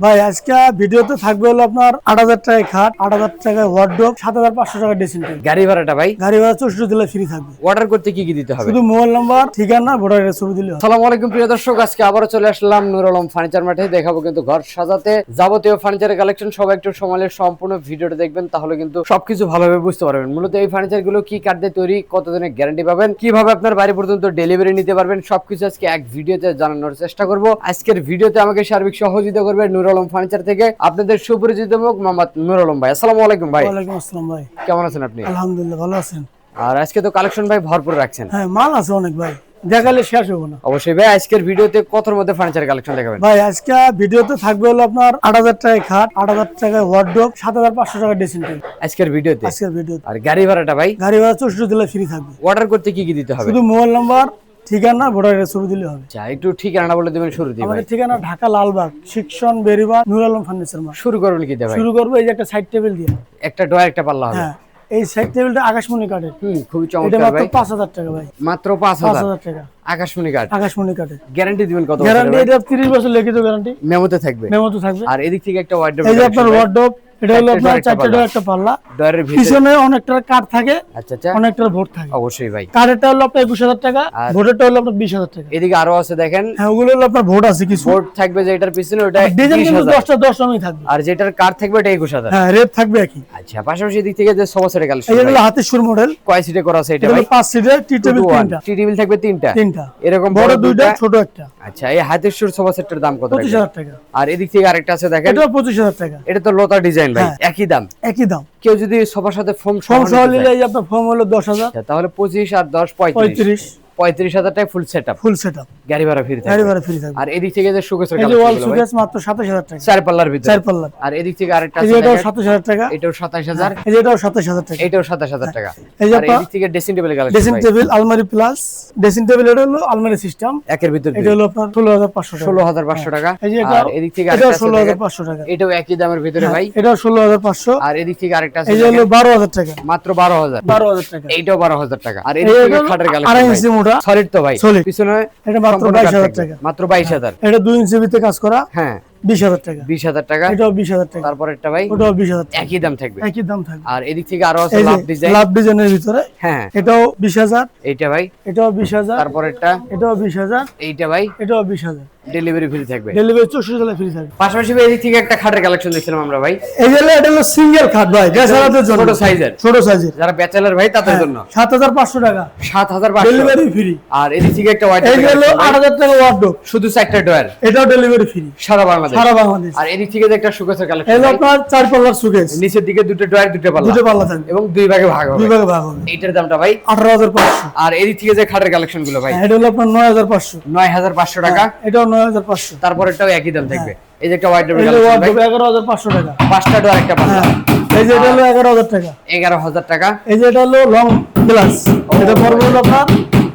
ভাই আজকে ভিডিওতে থাকবে হলো আপনার ৮০০০ টাকায় খাট, ৮০০০ টাকায় ওয়ার্ডরোব, ৭৫০০ টাকা ড্রেসিং টেবিল। গাড়ি ভাড়াটা ভাই? গাড়ি ভাড়া ৬৪ জেলা ফ্রি থাকবে। অর্ডার করতে কি কি দিতে হবে? শুধু মোবাইল নাম্বার, ঠিকানা, ভোটারের ছবি দিলে হবে। আসসালামু আলাইকুম প্রিয় দর্শক, আজকে আবারও চলে আসলাম নূর আলম ফার্নিচার মাঠে। দেখাবো কিন্তু ঘর সাজাতে যাবতীয় ফার্নিচারের কালেকশন। সবাই একটু সময় নিয়ে সম্পূর্ণ ভিডিওটা দেখবেন, তাহলে কিন্তু সবকিছু ভালোভাবে বুঝতে পারবেন। মূলত এই ফার্নিচার গুলো কি কাঠ দিয়ে তৈরি, কতদিনের গ্যারান্টি পাবেন, কিভাবে আপনার বাড়ি পর্যন্ত ডেলিভারি নিতে পারবেন, সবকিছু আজকে এক ভিডিওতে জানানোর চেষ্টা করব। আজকের ভিডিওতে আমাকে সার্বিক সহযোগিতা করবে নূর আলম ফার্নিচার থেকে আপনাদের সুপরিচিত মুখ মোহাম্মদ নূর আলম ভাই। আসসালামু আলাইকুম ভাই। ওয়ালাইকুম আসসালাম ভাই। কেমন আছেন আপনি? আলহামদুলিল্লাহ ভালো আছেন। আর আজকে তো কালেকশন ভাই ভরপুর রাখছেন। হ্যাঁ, মাল আছে অনেক ভাই, দেখালে শেষ হবে না। অবশ্যই ভাই, আজকের ভিডিওতে কতর মধ্যে ফার্নিচার কালেকশন দেখাবেন? ভাই আজকে ভিডিওতে থাকবে হলো আপনার ৮০০০ টাকায় খাট, ৮০০০ টাকায় ওয়ার্ডরোব, ৭৫০০ টাকা ড্রেসিং টেবিল। আজকের ভিডিওতে আজকের ভিডিওতে আর গাড়ি ভাড়াটা ভাই? গাড়ি ভাড়া ৬৪ জেলা ফ্রি থাকবে। অর্ডার করতে কি কি দিতে হবে? শুধু মোবাইল নাম্বার, ঠিকানা, ভোটারের ছবি দিলে হবে। আচ্ছা, একটু ঠিকানা বলে দিবেন শুরু দিয়ে ভাই। আমাদের ঠিকানা ঢাকা লালবাগ, শিক্ষণ বেরিবাগ, নূর আলম ফার্নিচার মার্ট। শুরু করুন কি দিয়ে ভাই? শুরু করবো এই যে একটা সাইড টেবিল দিয়ে। একটা ডয়ার একটা পাল্লা হবে। হ্যাঁ, এই সাইড টেবিলটা আকাশমণি কাঠের। খুবই এটা চমৎকার মাত্র ভাই। ৫০০০ টাকা ভাই। মাত্র 5000 ৫০০০ টাকা আকাশমণি কাঠ। আকাশমণি কাঠের। গ্যারান্টি দিবেন কত বছরের গ্যারান্টি ভাই? এটা 30 বছর লিখিত গ্যারান্টি মেমোতে থাকবে। মেমো তো থাকবে। আর এদিক থেকে একটা ওয়ার্ডরোব। এই যে আপনার ওয়ার্ডরোব, এটা হলো আপনার একটা 4টে ডোর একটা পাল্লা। ডয়ারের ভিতরে পিছনে অনেকটা কাঠ থাকে, আচ্ছা আচ্ছা, অনেকটা ভোট থাকে। অবশ্যই ভাই। কাঠেরটা হলো আপনার ২১০০০ টাকা, আর ভোটেরটা হলো আপনার ২০০০০ টাকা। এদিকে আরো আছে দেখেন, হ্যাঁ, ওগুলো হলো আপনার ভোট আছে কিছু। বোর্ড থাকবে যে এটার পিছনে, ওটা ডিজাইন কিন্তু 20000। 10টা 10 রকমই থাকবে। আর যেটার কাঠ থাকবে ওটা 21000। হ্যাঁ, রেট থাকবে একই। আচ্ছা, পাশাপাশি এদিক থেকে যে সোফা সেটের কালেকশন, এই যে হলো হাতের সুর মডেল, কয় সিটে করা আছে এটা এটা ভাই? হলো 5 সিটের, টি টেবিল 3টা। টি টেবিল থাকবে 3টা। 3টা এরকম বড় 2টা, ছোট একটা। আচ্ছা, এই হাতের সুর সোফা সেটের দাম কত? 25000 টাকা। আর এদিক থেকে আরেকটা আছে দেখেন, এটাও 25000 টাকা। এটা তো লতা ডিজাইন ভাই, হ্যাঁ। একই দাম। একই দাম। কেউ যদি সোফার সাথে ফোম ফর্ম সহ নিলে এই যে আপনার ফর্ম হলো 10000, তাহলে 25 আর 10 35 35000 টাকা ফুল সেটআপ। ফুল সেটআপ, গাড়ি ভাড়া ফ্রি গাড়ি থাকবে। ভাড়া ফ্রি থাকবে। আর এদিক থেকে যে শোকেসের এই যে ওয়াল কালেকশন সুকেস মাত্র 27000 টাকা। চার পাল্লার ভিতরে। 4 পাল্লা। আর এদিক থেকে আরেকটা এই আছে যে এটাও দেখেন, 27000 টাকা। এটাও 27000। এই যে এটাও 27000 টাকা। এটাও 27000 টাকা। এই যে আর এদিক থেকে ড্রেসিং টেবিলের কালেকশন ড্রেসিং ভাই, টেবিল, আলমারি প্লাস ড্রেসিং টেবিল। এটা হলো আলমারি সিস্টেম, একের ভিতর এটা হলো আপনার 16500 টাকা। 16500 টাকা। এই যে আর এদিক থেকে এটাও আরেকটা আছে দেখেন, 16500 টাকা। এটাও একই দামের ভিতরে ভাই। এটাও 16500। আর এদিক থেকে আরেকটা আছে এই যে হলো দেখেন, 12000 টাকা। মাত্র 12000। 12000 টাকা। এইটাও 12000 টাকা। আর এই এদিক থেকে হলো খাটের 2.5 কালেকশন ইঞ্চি মোটা সলিড তো ভাই, Solid। পিছনে এটা মাত্র সম্পূর্ণ কাঠ 22000 থাকবে। টাকা। মাত্র 22000। এটা 2 ইঞ্চি ভিতরে কাজ করা, হ্যাঁ, 20000 টাকা। 20000 টাকা। এটাও 20000 টাকা। তারপর একটা ভাই, ওটাও 20000 টাকা। একই দাম থাকবে। একই দাম থাকবে। আর এদিক থেকে আরো আছে এই লাভ যে ডিজাইন। লাভ ডিজাইনের ভিতরে, হ্যাঁ, এটাও 20000, এইটা ভাই। এটাও 20000, তারপর একটা, এটাও 20000, এইটা ভাই। এটাও 20000। ডেলিভারি ফ্রি থাকবে। ডেলিভারি 64 জেলা ফ্রি থাকবে। পাশাপাশি ভাই এদিক থেকে একটা খাটের কালেকশন দেখছিলাম আমরা ভাই, এই যে এটা হলো সিঙ্গেল খাট ভাই, বেচারাদের জন্য। ছোট সাইজের, ছোট সাইজের, যারা ব্যাচেলর ভাই তাদের জন্য 7500 টাকা। 7500। Delivery free. আর এদিক থেকে একটা হোয়াইট, এই যে হলো 8000 টাকা ওয়ার্ডরোব, শুধু 4টা ডয়ার, এটাও ডেলিভারি ফ্রি সারা বাংলাদেশ। সারা বাংলাদেশ। আর এদিক থেকে যে একটা শোকেসের এই কালেকশন, হলো আপনার 4 পাল্লার সুকেস, নিচের দিকে দুটো ডয়ার, দুটো পাল্লা, দুটো পাল্লা থাকবে এবং দুই ভাগে ভাগ হবে। দুই ভাগে ভাগ হবে। এইটার দামটা ভাই 18500। আর এদিক থেকে যে খাটের কালেকশন গুলো ভাই, এটা হলো আপনার 9500। 9500 টাকা। এটাও 9500। তারপর এটাও একই দাম থাকবে। এই যে একটা হোয়াইট এই ডবল যে কালেকশন ভাই, ওয়ার্ডরোব 11500 টাকা। 5টা ডয়ার একটা পাল্লা, হ্যাঁ, এই যে এটা হলো 11000 টাকা। 11000 টাকা। এই যে এটা হলো লং গ্লাস, এটা পড়বে হলো আপনার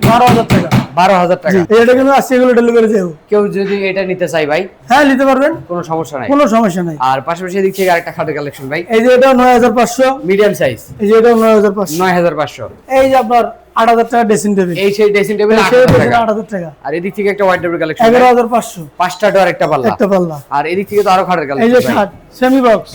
12000 টাকা। 12000 টাকা। এই এটা কিন্তু আসছে, এগুলো ডেলিভারি দেব। কেউ যদি এটা নিতে চাই ভাই, হ্যাঁ, নিতে পারবেন, কোনো সমস্যা নাই। কোনো সমস্যা নাই। আর পাশাপাশি এদিক থেকে আরেকটা খাটের কালেকশন ভাই, এই যে এটা 9500, মিডিয়াম সাইজ, এই যে এটা 9500। 9500। এই যে আপনার 8000 টাকা ড্রেসিং টেবিল, এই সেই ড্রেসিং টেবিল এই 8000 টাকা। 8000 টাকা। আর এদিক থেকে একটা হোয়াইট ডবল কালেকশন, 11500 5টা ডয়ার একটা পাল্লা। একটা পাল্লা। আর এদিক থেকে তো আরো খাটের এই কালেকশন যে ভাই, খাট সেমি বক্স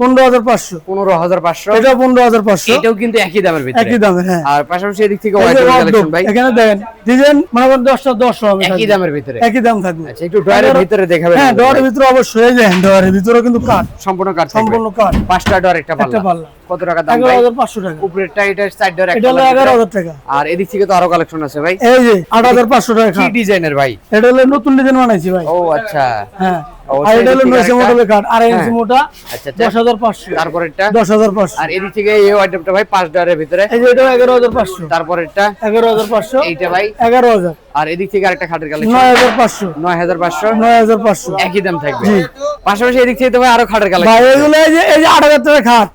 15500, 15500। এটা 15500। এটাও কিন্তু একই দামের ভিতরে। একই দামের, হ্যাঁ। আর পাশাপাশি এদিক থেকে এই হোয়াইট যে ডবল wardrobe, কালেকশন ভাই, এখানে দেখেন ডিজাইন মনে করেন 10টা 10 হবে, একই দামের ভিতরে। একই দাম থাকবে। আচ্ছা, একটু ডয়ারের ভিতরে দেখাবেন? হ্যাঁ, ডোরের ভিতরে অবশ্যই। এই যে ডোরের ভিতরে কিন্তু কাঠ, সম্পূর্ণ কাঠ থাকবে। সম্পূর্ণ কাঠ। 5টা ডয়ার একটা একটা পাল্লা। পাল্লা কত টাকা দাম ভাই? 11500 টাকা। উপরেরটা এটা সাইড ডয়ার এটা একটা হলো পাল্লা। 11000 টাকা। আর এদিক থেকে তো আরো কালেকশন আছে ভাই, এই যে 8500 টাকা কি খাট। ডিজাইনের ভাই? এটা হলো নতুন ডিজাইন বানাইছি ভাই। ও আচ্ছা। হ্যাঁ, অবশ্যই আর এটা হলো এদিক থেকে 900 মডেলের কাঠ, 2.5 ইঞ্চি হ্যাঁ। মোটা, আচ্ছা আচ্ছা। 10500। তারপরেরটা, 10500। আর এদিক থেকে এই আইটেমটা ভাই 5 ডয়ারের ভিতরে। এই যে এটা 11500। তারপরেরটা 11500। এইটা ভাই। 11000। আর এদিক থেকে আরেকটা খাটের কালেকশন 9500। 9500। 9500। একই দাম থাকবে। জি। পাশাপাশি এদিক থেকে তো ভাই আরো খাটের ভাই কালেকশন। এগুলো এই যে 8000 টাকা খাট,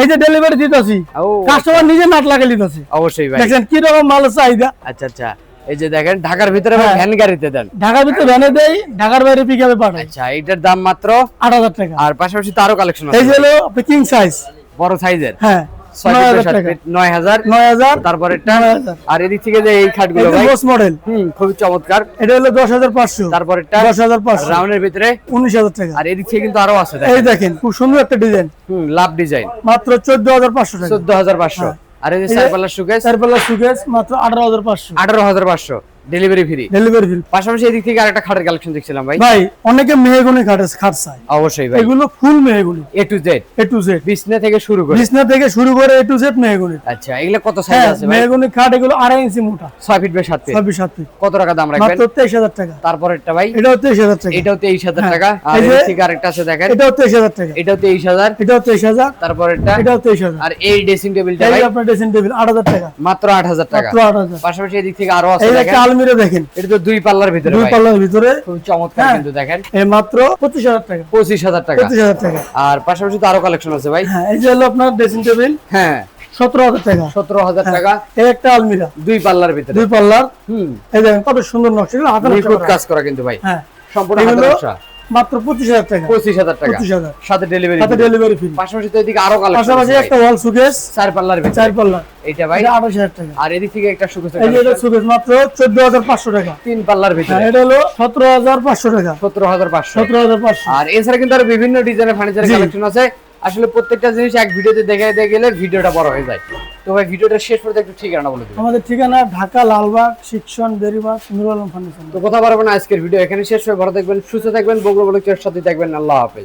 এই যে ডেলিভারি দিতেছি, ও কাস্টমার নিজে নাট লাগিয়ে দিতেছে। অবশ্যই ভাই। দেখেন কি রকম মালের চাহিদা। আচ্ছা আচ্ছা, এই যে দেখেন ঢাকার ভিতরে হ্যাঁ। ভ্যান গাড়িতে দেন। ঢাকার ভিতরে ভ্যানে দেই, ঢাকার বাইরে পিকআপে পাঠাই। আচ্ছা, এটার দাম মাত্র 8000 টাকা। আর পাশাপাশি তো আরো কালেকশন এই আছে যে হলো কিং সাইজ, বড় সাইজের। হ্যাঁ, 6 ফিট 9,000 7 টাকা। ফিট 9000 9,000 তারপর এটা 9,000 আর এদিক থেকে যে এই খাটগুলো এটা ভাই বস মডেল, খুবই চমৎকার। এটা হলো 10,500, তারপর এটা 10,500, রাউন্ডের ভিতরে 19,000 টাকা। আর এদিক থেকে কিন্তু আরো আছে এই দেখেন দেখেন খুব সুন্দর একটা ডিজাইন, লাভ ডিজাইন মাত্র 14,500 টাকা। 14500 আর এই যে এই যে চার পাল্লার সুকেস 4 পাল্লা সুকেস মাত্র 18,500, 18500 ডেলিভারি ফ্রি। ডেলিভারি বিল। পাশাপাশি এদিক থেকে আরেকটা খাটের কালেকশন দেখছিলাম ভাই। ভাই অনেকে মেহগনি খাট চায়, অবশ্যই ভাই এগুলো ফুল mahogany, A to Z A to Z, বিছনা থেকে শুরু করে। বিছনা থেকে শুরু করে A to Z মেহগনি। আচ্ছা এগুলা কত সাইজ হ্যাঁ, আছে ভাই? মেহগনি খাট এগুলো 2.5 ইঞ্চি মোটা, 6 ফিট বাই 7 ফিট। 26 ফিট, কত টাকা দাম রাখবেন? মাত্র 23,000 টাকা। তারপরেরটা ভাই এটাও 23,000 টাকা। এটাও 23000 হ্যাঁ, টাকা। আর এই যে এদিক থেকে আরেকটা আছে দেখেন, এটাও 23,000 টাকা। এটাও 23000। এটাও 23,000। তারপরেরটা এটাও 23,000। আর এই ড্রেসিং টেবিলটা এই ভাই যে আপনার ড্রেসিং টেবিল 8,000 টাকা, মাত্র 8000 টাকা। মাত্র 8,000। পাশাপাশি এদিক থেকে আরো আছে এই যে দেখেন, একটা আলমিরা দেখেন, এটা তো দুই পাল্লার ভিতরে 2 ভাই, পাল্লার ভিতরে, খুব চমৎকার হ্যাঁ। কিন্তু দেখেন, এই মাত্র 25,000 টাকা, 25000 টাকা। 25,000 টাকা। আর পাশাপাশি তো আরো কালেকশন আছে ভাই। হ্যাঁ, এই যে হলো আপনার ড্রেসিং টেবিল হ্যাঁ 17,000 টাকা। 17000 হ্যাঁ, টাকা এই একটা আলমিরা দুই পাল্লার ভিতরে। 2 পাল্লার, হুম এই দেখেন কত সুন্দর নকশা, এগুলো হাতের নকশা নিখুঁত করা। কাজ করা কিন্তু ভাই, হ্যাঁ, সম্পূর্ণ এগুলো হাতের নকশা। মাত্র 25,000 টাকা, 25000 টাকা 25,000 সাথে ডেলিভারি। সাথে ডেলিভারি ফ্রি। পাশাপাশি তো এদিকে আরো কালেকশন পাশাপাশি আছে একটা ভাই, ওয়াল সুকেস চার পাল্লার ভিতরে। 4 পাল্লার, এইটা ভাই এটা 28,000 টাকা। আর এদিক থেকে একটা সুকেস এই যে এটা সুকেস মাত্র 14,500 টাকা। তিন পাল্লার হ্যাঁ, ভিতরে এটা হলো 17,500 টাকা, 17500। 17,500। আর এছাড়া কিন্তু আরো বিভিন্ন ডিজাইনের ফার্নিচার জি। কালেকশন আছে। আসলে প্রত্যেকটা জিনিস এক ভিডিওতে দেখাতে গেলে ভিডিওটা বড় হয়ে যায়। তো ভাই ভিডিওটা শেষ করতে একটু ঠিকানা বলে দিবেন। আমাদের ঠিকানা ঢাকা লালবাগ, শিক্ষণ, বেরিবাগ, নুরুল আলম ফার্নিচার। তো কথা পারবো না, আজকের ভিডিও এখানে শেষ হয়ে, ভালো থাকবেন, সুস্থ থাকবেন, বগুড়া ব্লগের সাথে থাকবেন। আল্লাহ হাফেজ।